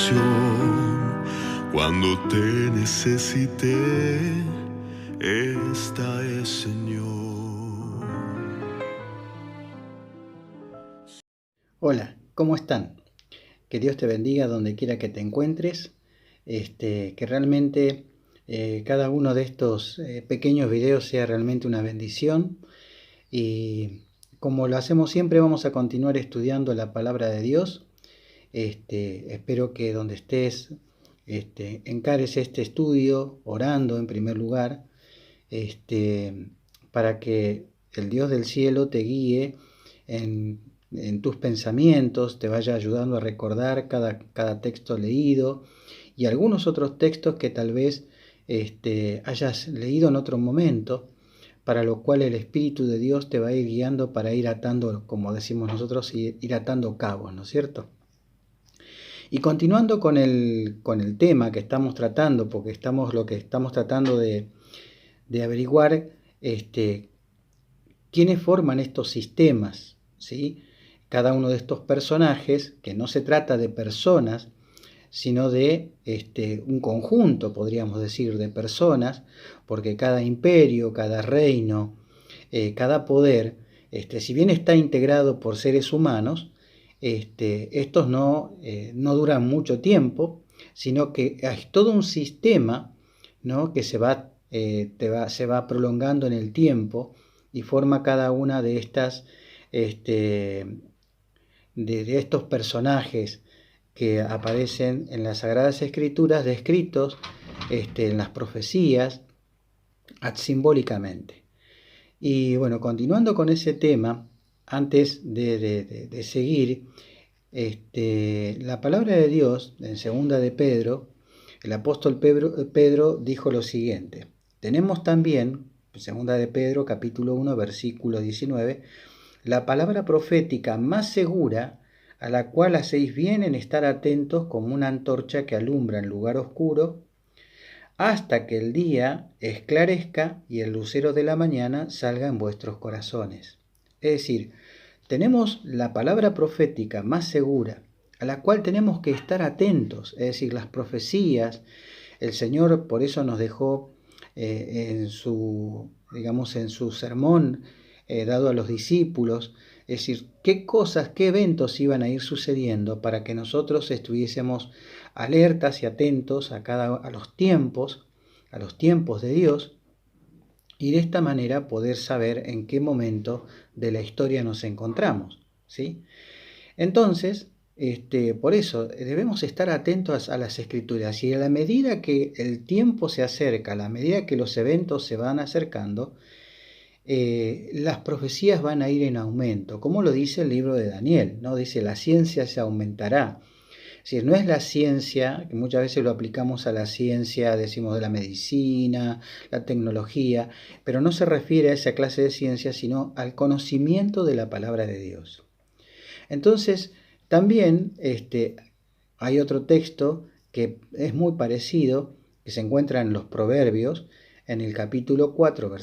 salvación. Cuando te necesité, esta es, Señor. Hola, ¿cómo están? Que Dios te bendiga donde quiera que te encuentres. Que realmente cada uno de estos pequeños videos sea realmente una bendición. Y como lo hacemos siempre, vamos a continuar estudiando la palabra de Dios. Espero que donde estés encares este estudio orando en primer lugar, para que el Dios del cielo te guíe en tus pensamientos, te vaya ayudando a recordar cada texto leído y algunos otros textos que tal vez hayas leído en otro momento, para lo cual el Espíritu de Dios te va a ir guiando para ir atando, como decimos nosotros, ir atando cabos, ¿no es cierto? Y continuando con el tema que estamos tratando, porque lo que estamos tratando de averiguar, quiénes forman estos sistemas, ¿sí? Cada uno de estos personajes, que no se trata de personas, sino de un conjunto, podríamos decir, de personas, porque cada imperio, cada reino, cada poder, si bien está integrado por seres humanos, estos no duran mucho tiempo, sino que hay todo un sistema, ¿no?, que se va prolongando en el tiempo y forma cada una de estas de estos personajes que aparecen en las Sagradas Escrituras, descritos en las profecías simbólicamente. Y bueno, continuando con ese tema, antes de seguir, la palabra de Dios en segunda de Pedro, el apóstol Pedro dijo lo siguiente: tenemos también, segunda de Pedro capítulo 1 versículo 19, la palabra profética más segura, a la cual hacéis bien en estar atentos como una antorcha que alumbra en lugar oscuro, hasta que el día esclarezca y el lucero de la mañana salga en vuestros corazones. Es decir, tenemos la palabra profética más segura, a la cual tenemos que estar atentos, es decir, las profecías. El Señor por eso nos dejó en su sermón dado a los discípulos, es decir, qué cosas, qué eventos iban a ir sucediendo para que nosotros estuviésemos alertas y atentos a los tiempos de Dios, y de esta manera poder saber en qué momento de la historia nos encontramos, ¿sí? Entonces, por eso debemos estar atentos a las Escrituras, y a la medida que el tiempo se acerca, a la medida que los eventos se van acercando, las profecías van a ir en aumento, como lo dice el libro de Daniel, ¿no? Dice: la ciencia se aumentará. Es decir, no es la ciencia, que muchas veces lo aplicamos a la ciencia, decimos, de la medicina, la tecnología, pero no se refiere a esa clase de ciencia, sino al conocimiento de la palabra de Dios. Entonces, también hay otro texto que es muy parecido, que se encuentra en los Proverbios, en el capítulo 4,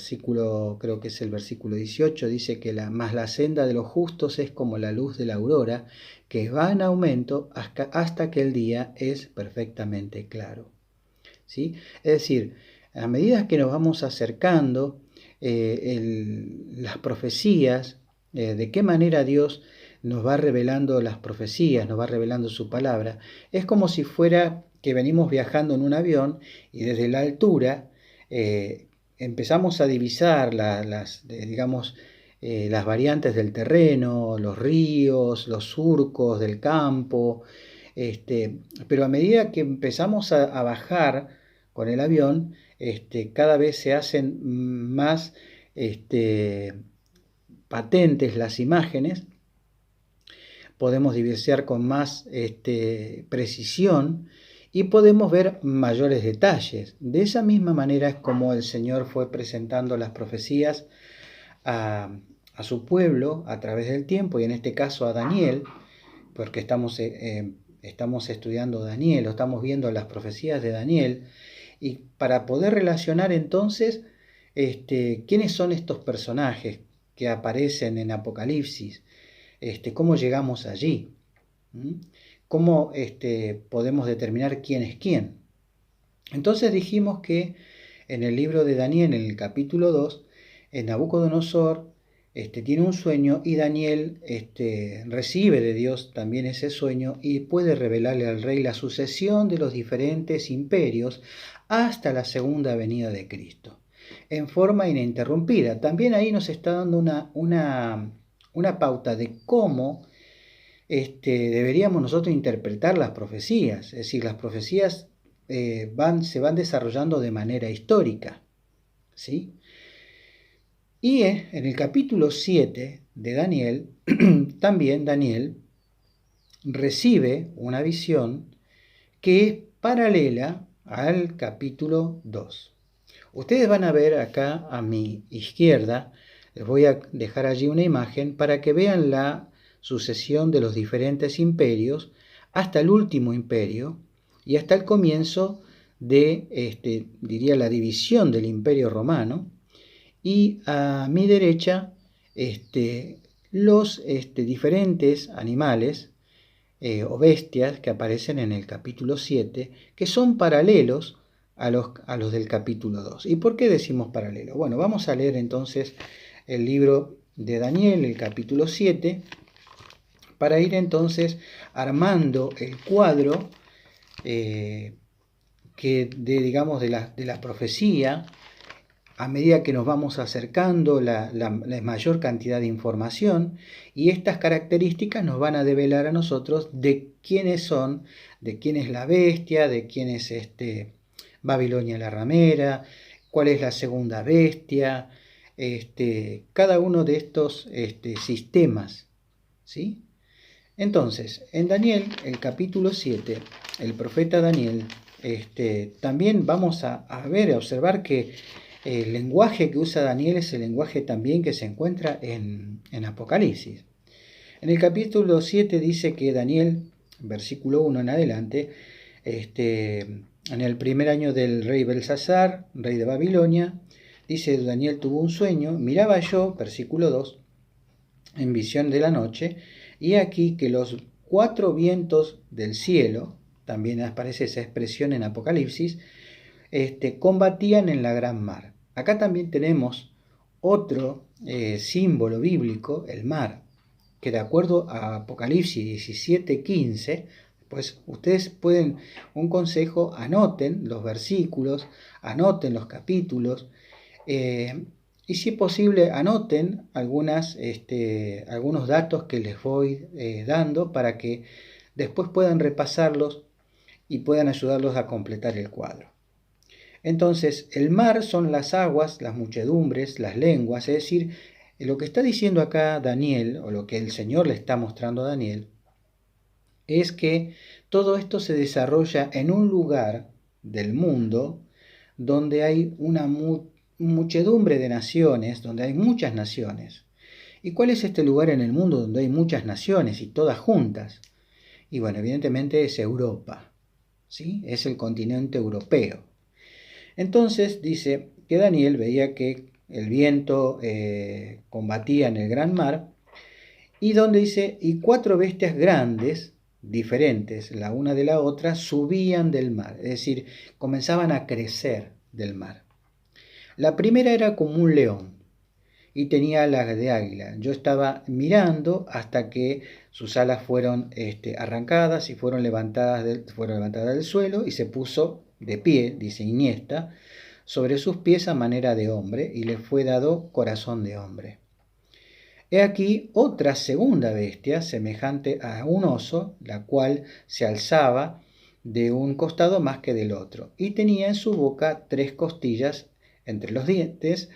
creo que es el versículo 18, dice que más la senda de los justos es como la luz de la aurora, que va en aumento hasta que el día es perfectamente claro, ¿sí? Es decir, a medida que nos vamos acercando, las profecías, de qué manera Dios nos va revelando las profecías, nos va revelando su palabra, es como si fuera que venimos viajando en un avión y desde la altura empezamos a divisar las variantes del terreno, los ríos, los surcos del campo, pero a medida que empezamos a bajar con el avión, cada vez se hacen más patentes las imágenes, podemos divisear con más precisión y podemos ver mayores detalles. De esa misma manera es como el Señor fue presentando las profecías a su pueblo a través del tiempo, y en este caso a Daniel, porque estamos estudiando Daniel, o estamos viendo las profecías de Daniel, y para poder relacionar entonces quiénes son estos personajes que aparecen en Apocalipsis, cómo llegamos allí, ¿cómo podemos determinar quién es quién? Entonces dijimos que en el libro de Daniel, en el capítulo 2, Nabucodonosor tiene un sueño y Daniel recibe de Dios también ese sueño y puede revelarle al rey la sucesión de los diferentes imperios hasta la segunda venida de Cristo, en forma ininterrumpida. También ahí nos está dando una pauta de cómo deberíamos nosotros interpretar las profecías. Es decir, las profecías se van desarrollando de manera histórica, ¿sí? Y en el capítulo 7 de Daniel, también Daniel recibe una visión que es paralela al capítulo 2. Ustedes van a ver acá a mi izquierda, les voy a dejar allí una imagen para que vean la sucesión de los diferentes imperios hasta el último imperio y hasta el comienzo de, diría, la división del imperio romano. Y a mi derecha los diferentes animales o bestias que aparecen en el capítulo 7, que son paralelos a los del capítulo 2. ¿Y por qué decimos paralelo? Bueno, vamos a leer entonces el libro de Daniel, el capítulo 7, para ir entonces armando el cuadro digamos, de la profecía, a medida que nos vamos acercando la mayor cantidad de información, y estas características nos van a develar a nosotros de quiénes son, de quién es la bestia, de quién es Babilonia la ramera, cuál es la segunda bestia, cada uno de estos sistemas, ¿sí? Entonces, en Daniel, el capítulo 7, el profeta Daniel, también vamos a observar que el lenguaje que usa Daniel es el lenguaje también que se encuentra en Apocalipsis. En el capítulo 7 dice que Daniel, versículo 1 en adelante, en el primer año del rey Belsasar, rey de Babilonia, dice, Daniel tuvo un sueño, miraba yo, versículo 2, en visión de la noche, y aquí que los 4 vientos del cielo, también aparece esa expresión en Apocalipsis, combatían en la gran mar. Acá también tenemos otro símbolo bíblico, el mar, que de acuerdo a Apocalipsis 17:15, pues ustedes pueden, un consejo, anoten los versículos, anoten los capítulos, y si es posible anoten algunos datos que les voy dando para que después puedan repasarlos y puedan ayudarlos a completar el cuadro. Entonces, el mar son las aguas, las muchedumbres, las lenguas, es decir, lo que está diciendo acá Daniel, o lo que el Señor le está mostrando a Daniel, es que todo esto se desarrolla en un lugar del mundo donde hay una muchedumbre de naciones, donde hay muchas naciones. ¿Y cuál es este lugar en el mundo donde hay muchas naciones y todas juntas? Y bueno, evidentemente es Europa, ¿sí? Es el continente europeo. Entonces dice que Daniel veía que el viento combatía en el gran mar, y donde dice, y 4 bestias grandes, diferentes la una de la otra, subían del mar, es decir, comenzaban a crecer del mar. La primera era como un león y tenía alas de águila. Yo estaba mirando hasta que sus alas fueron arrancadas y fueron levantadas del suelo, y se puso de pie, dice Iniesta, sobre sus pies a manera de hombre, y le fue dado corazón de hombre. He aquí otra segunda bestia, semejante a un oso, la cual se alzaba de un costado más que del otro, y tenía en su boca 3 costillas entre los dientes,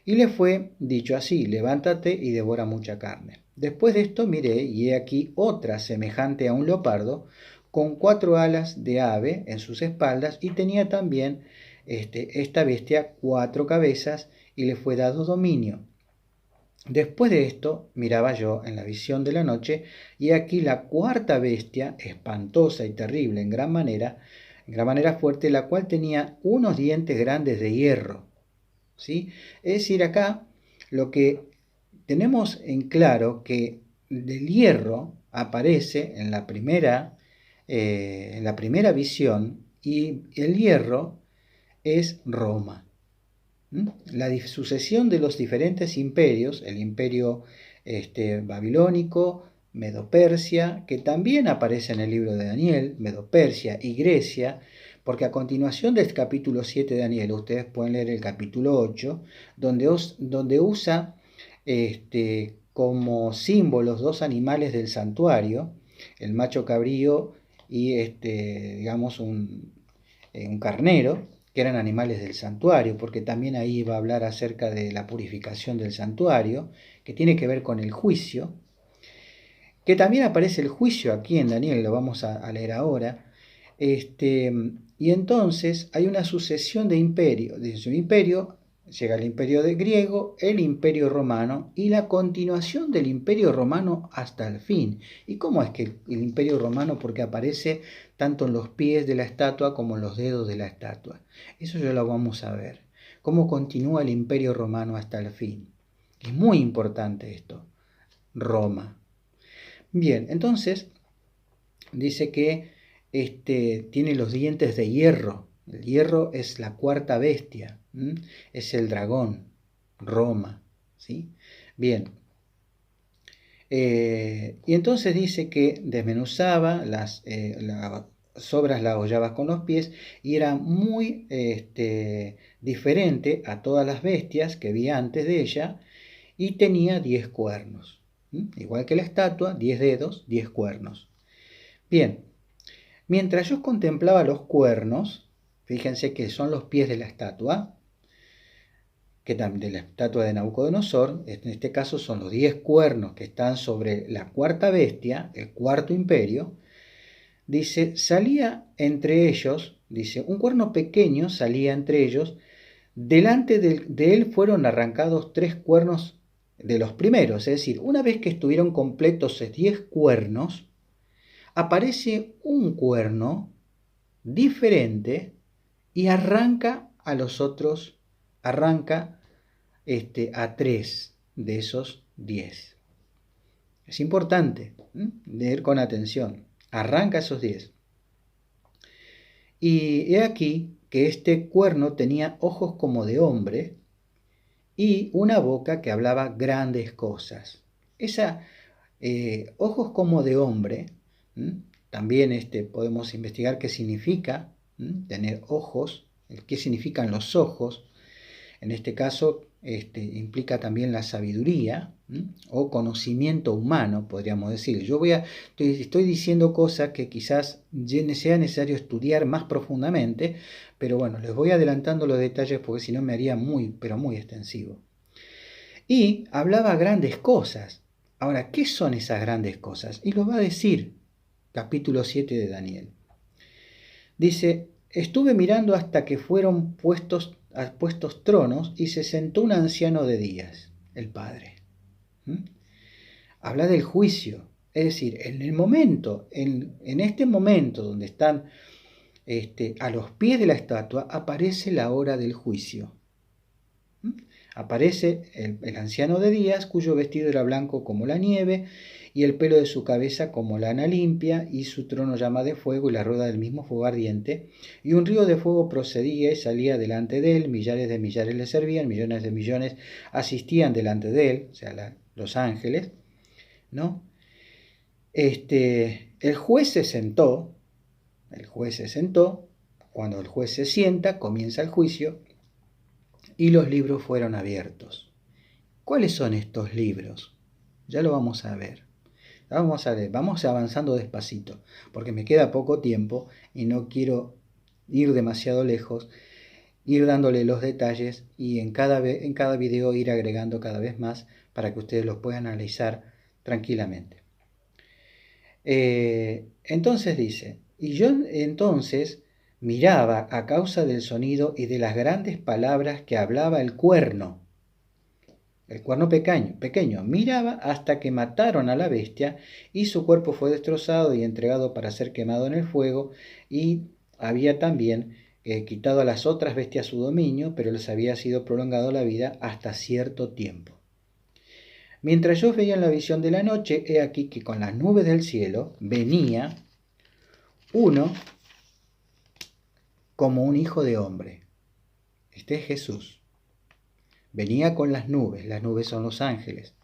y le fue dicho así, levántate y devora mucha carne. Después de esto miré, y he aquí otra semejante a un leopardo, con 4 alas de ave en sus espaldas, y tenía también esta bestia 4 cabezas, y le fue dado dominio. Después de esto miraba yo en la visión de la noche, y aquí la 4ª bestia, espantosa y terrible en gran manera fuerte, la cual tenía unos dientes grandes de hierro, ¿sí? Es decir, acá lo que tenemos en claro, que del hierro aparece en la primera en la primera visión, y el hierro es Roma. La sucesión de los diferentes imperios, el imperio babilónico, Medo-Persia, que también aparece en el libro de Daniel, Medo-Persia y Grecia, porque a continuación del capítulo 7 de Daniel, ustedes pueden leer el capítulo 8, donde usa como símbolos dos animales del santuario, el macho cabrío y digamos un carnero, que eran animales del santuario, porque también ahí va a hablar acerca de la purificación del santuario, que tiene que ver con el juicio, que también aparece el juicio aquí en Daniel, lo vamos a leer ahora. Y entonces hay una sucesión de imperios. Desde un imperio llega el imperio griego, el imperio romano y la continuación del imperio romano hasta el fin. ¿Y cómo es que el imperio romano? Porque aparece tanto en los pies de la estatua como en los dedos de la estatua. Eso ya lo vamos a ver. Cómo continúa el imperio romano hasta el fin. Es muy importante esto. Roma. Bien, entonces dice que tiene los dientes de hierro. El hierro es la cuarta bestia, es el dragón, Roma, ¿sí? Bien. Y entonces dice que desmenuzaba las sobras, las hollaba con los pies y era muy diferente a todas las bestias que vi antes de ella, y tenía 10 cuernos. Igual que la estatua, 10 dedos, 10 cuernos. Bien, mientras yo contemplaba los cuernos, fíjense que son los pies de la estatua, que también de la estatua de Nabucodonosor, en este caso son los 10 cuernos que están sobre la cuarta bestia, el cuarto imperio. Dice, salía entre ellos, dice, un cuerno pequeño salía entre ellos, delante de él fueron arrancados 3 cuernos de los primeros, es decir, una vez que estuvieron completos 10 cuernos, aparece un cuerno diferente y arranca a los otros, arranca a 3 de esos 10. Es importante leer con atención. Arranca esos 10. Y he aquí que este cuerno tenía ojos como de hombre y una boca que hablaba grandes cosas. Ojos como de hombre, también podemos investigar qué significa tener ojos, qué significan los ojos. En este caso implica también la sabiduría o conocimiento humano, podríamos decir. Estoy diciendo cosas que quizás sea necesario estudiar más profundamente, pero bueno, les voy adelantando los detalles porque si no me haría muy, pero muy extensivo. Y hablaba grandes cosas. Ahora, ¿qué son esas grandes cosas? Y lo va a decir capítulo 7 de Daniel. Dice, estuve mirando hasta que fueron puestos tronos y se sentó un anciano de días, el Padre. Habla del juicio, es decir, en este momento donde están a los pies de la estatua, aparece la hora del juicio. Aparece el anciano de días, cuyo vestido era blanco como la nieve, y el pelo de su cabeza como lana limpia, y su trono llama de fuego, y la rueda del mismo fuego ardiente, y un río de fuego procedía y salía delante de él, millares de millares le servían, millones de millones asistían delante de él, o sea, los ángeles, ¿no? El juez se sentó, cuando el juez se sienta, comienza el juicio, y los libros fueron abiertos. ¿Cuáles son estos libros? Ya lo vamos a ver. Vamos avanzando despacito, porque me queda poco tiempo y no quiero ir demasiado lejos, ir dándole los detalles y en cada video ir agregando cada vez más para que ustedes los puedan analizar tranquilamente. Entonces dice, y yo entonces miraba a causa del sonido y de las grandes palabras que hablaba el cuerno pequeño, miraba hasta que mataron a la bestia y su cuerpo fue destrozado y entregado para ser quemado en el fuego, y había también quitado a las otras bestias su dominio, pero les había sido prolongado la vida hasta cierto tiempo. Mientras yo veía en la visión de la noche, he aquí que con las nubes del cielo venía uno como un hijo de hombre. Este es Jesús. Venía con las nubes son los ángeles,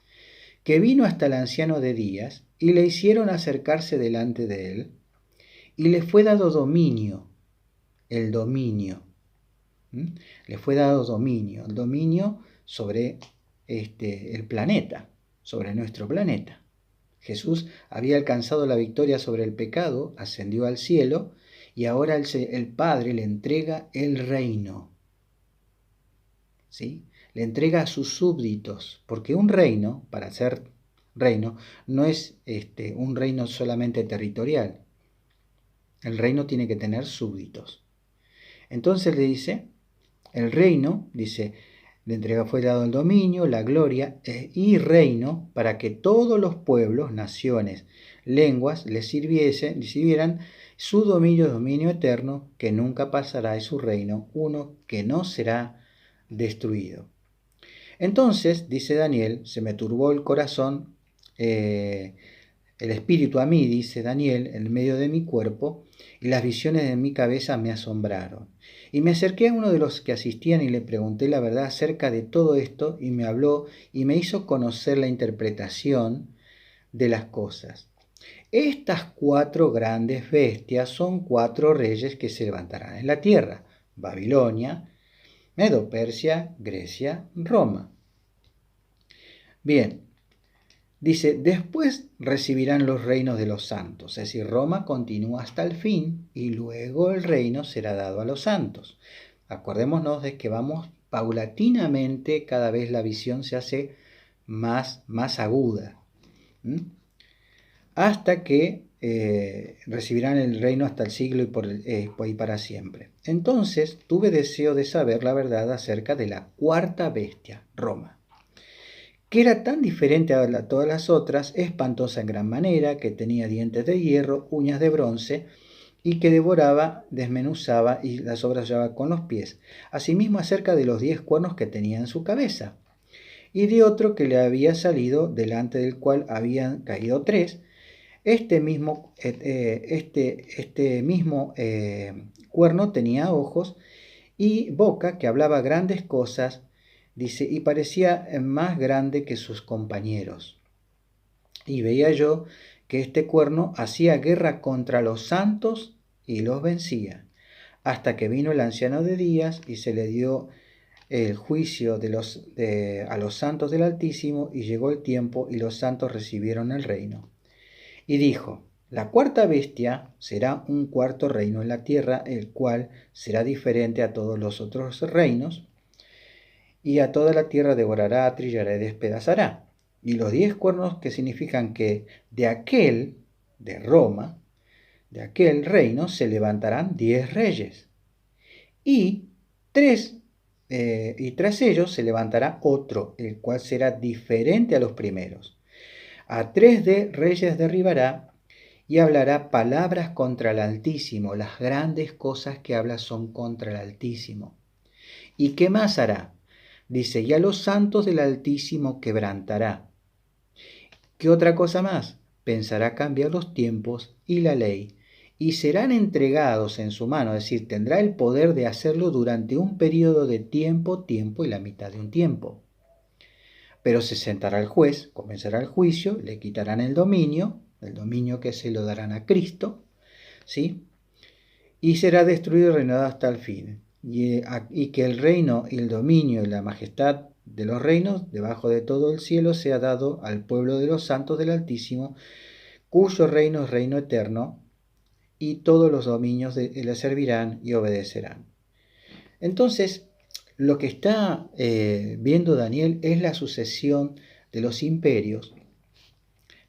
que vino hasta el anciano de días y le hicieron acercarse delante de él, y le fue dado dominio, el dominio. Le fue dado dominio, el dominio sobre el planeta, sobre nuestro planeta. Jesús había alcanzado la victoria sobre el pecado, ascendió al cielo y ahora el Padre le entrega el reino. ¿Sí? Le entrega a sus súbditos, porque un reino, para ser reino, no es un reino solamente territorial. El reino tiene que tener súbditos. Entonces le dice, el reino, dice, le entrega fue dado el dominio, la gloria y reino para que todos los pueblos, naciones, lenguas le sirvieran su dominio eterno que nunca pasará y su reino, uno que no será destruido. Entonces, dice Daniel, se me turbó el corazón, el espíritu a mí, dice Daniel, en medio de mi cuerpo, y las visiones de mi cabeza me asombraron. Y me acerqué a uno de los que asistían y le pregunté la verdad acerca de todo esto, y me habló y me hizo conocer la interpretación de las cosas. Estas 4 grandes bestias son 4 reyes que se levantarán en la tierra: Babilonia, Medo-Persia, Grecia, Roma. Bien, dice, después recibirán los reinos de los santos, es decir, Roma continúa hasta el fin y luego el reino será dado a los santos. Acordémonos de que vamos paulatinamente, cada vez la visión se hace más aguda, hasta que recibirán el reino hasta el siglo y para siempre. Entonces tuve deseo de saber la verdad acerca de la 4ª bestia, Roma, que era tan diferente a todas las otras, espantosa en gran manera, que tenía dientes de hierro, uñas de bronce, y que devoraba, desmenuzaba y las obras llevaba con los pies. Asimismo acerca de los 10 cuernos que tenía en su cabeza, y de otro que le había salido, delante del cual habían caído 3. Este mismo cuerno tenía ojos y boca que hablaba grandes cosas, dice, y parecía más grande que sus compañeros. Y veía yo que este cuerno hacía guerra contra los santos y los vencía, hasta que vino el anciano de días y se le dio el juicio a los santos del Altísimo, y llegó el tiempo y los santos recibieron el reino. Y dijo, la 4ª bestia será un 4º reino en la tierra, el cual será diferente a todos los otros reinos, y a toda la tierra devorará, trillará y despedazará. Y los 10 cuernos, que significan que de Roma, de aquel reino, se levantarán 10 reyes. Y tras ellos se levantará otro, el cual será diferente a los primeros. A 3 reyes derribará y hablará palabras contra el Altísimo. Las grandes cosas que habla son contra el Altísimo. ¿Y qué más hará? Dice, y a los santos del Altísimo quebrantará. ¿Qué otra cosa más? Pensará cambiar los tiempos y la ley, y serán entregados en su mano, es decir, tendrá el poder de hacerlo durante un periodo de tiempo y la mitad de un tiempo. Pero se sentará el juez, comenzará el juicio, le quitarán el dominio que se lo darán a Cristo, ¿sí? Y será destruido y reinado hasta el fin. Y que el reino y el dominio y la majestad de los reinos debajo de todo el cielo sea dado al pueblo de los santos del Altísimo, cuyo reino es reino eterno, y todos los dominios le servirán y obedecerán. Entonces, lo que está viendo Daniel es la sucesión de los imperios,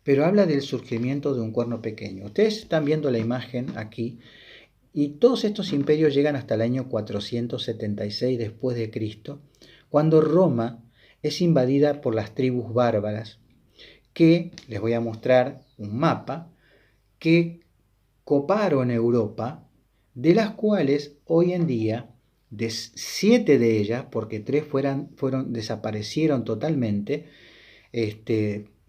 pero habla del surgimiento de un cuerno pequeño. Ustedes están viendo la imagen aquí, y todos estos imperios llegan hasta el año 476 después de Cristo, cuando Roma es invadida por las tribus bárbaras, que, les voy a mostrar un mapa, que coparon Europa, de las cuales hoy en día, de 7 de ellas, porque 3 desaparecieron totalmente,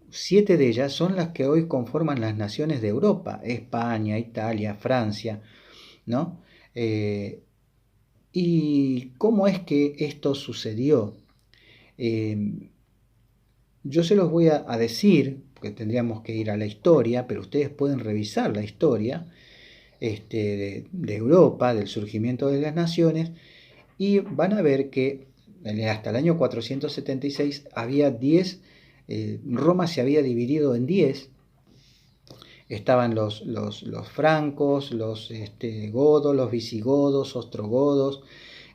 7 de ellas son las que hoy conforman las naciones de Europa, España, Italia, Francia, ¿no? ¿Y cómo es que esto sucedió? Yo se los voy a decir, porque tendríamos que ir a la historia, pero ustedes pueden revisar la historia de Europa, del surgimiento de las naciones, y van a ver que hasta el año 476 había 10, Roma se había dividido en 10. Estaban los francos, los godos, los visigodos, ostrogodos,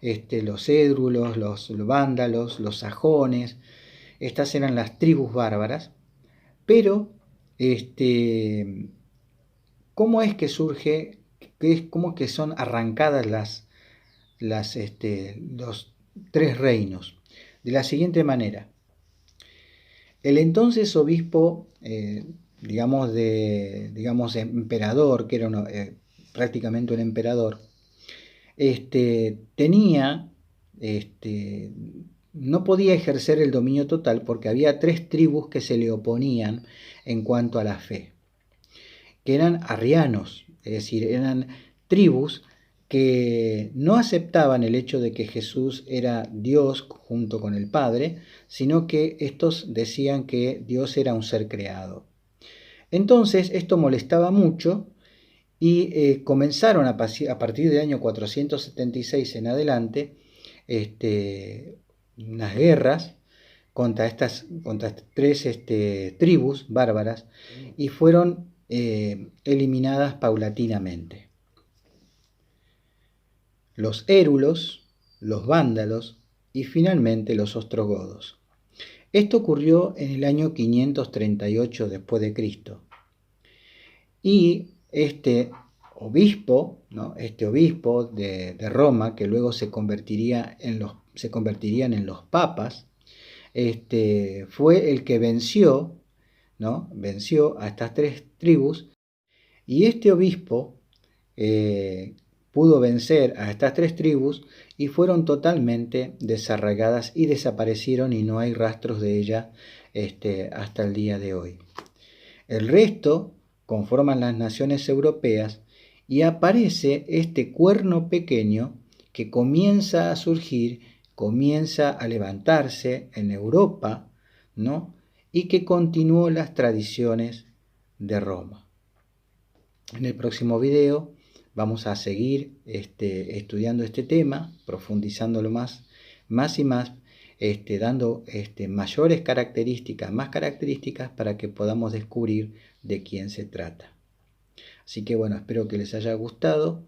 los édrulos, los vándalos, los sajones. Estas eran las tribus bárbaras. Pero, ¿cómo es que surge? ¿Cómo es que son arrancadas los 3 reinos? De la siguiente manera. El entonces obispo, digamos emperador, que era prácticamente un emperador, tenía, no podía ejercer el dominio total porque había 3 tribus que se le oponían en cuanto a la fe, que eran arrianos, es decir, eran tribus que no aceptaban el hecho de que Jesús era Dios junto con el Padre, sino que estos decían que Dios era un ser creado. Entonces esto molestaba mucho y comenzaron a partir del año 476 en adelante unas guerras contra estas 3 tribus bárbaras y fueron eliminadas paulatinamente. Los érulos, los vándalos y finalmente los ostrogodos. Esto ocurrió en el año 538 después de Cristo. Y este obispo, ¿no? Este obispo de Roma, que luego se convertirían en los papas, fue el que venció, ¿no? Venció a estas 3 tribus, y este obispo pudo vencer a estas 3 tribus y fueron totalmente desarraigadas y desaparecieron y no hay rastros de ellas hasta el día de hoy. El resto conforman las naciones europeas y aparece este cuerno pequeño que comienza a surgir, comienza a levantarse en Europa, ¿no? Y que continuó las tradiciones de Roma. En el próximo video vamos a seguir estudiando este tema, profundizándolo más y más, dando mayores características, más características para que podamos descubrir de quién se trata. Así que bueno, espero que les haya gustado.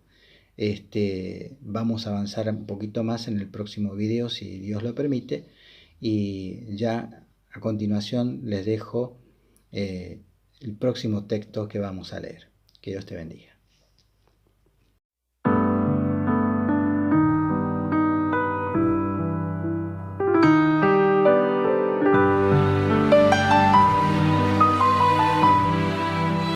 Vamos a avanzar un poquito más en el próximo video, si Dios lo permite, y ya a continuación les dejo el próximo texto que vamos a leer. Que Dios te bendiga.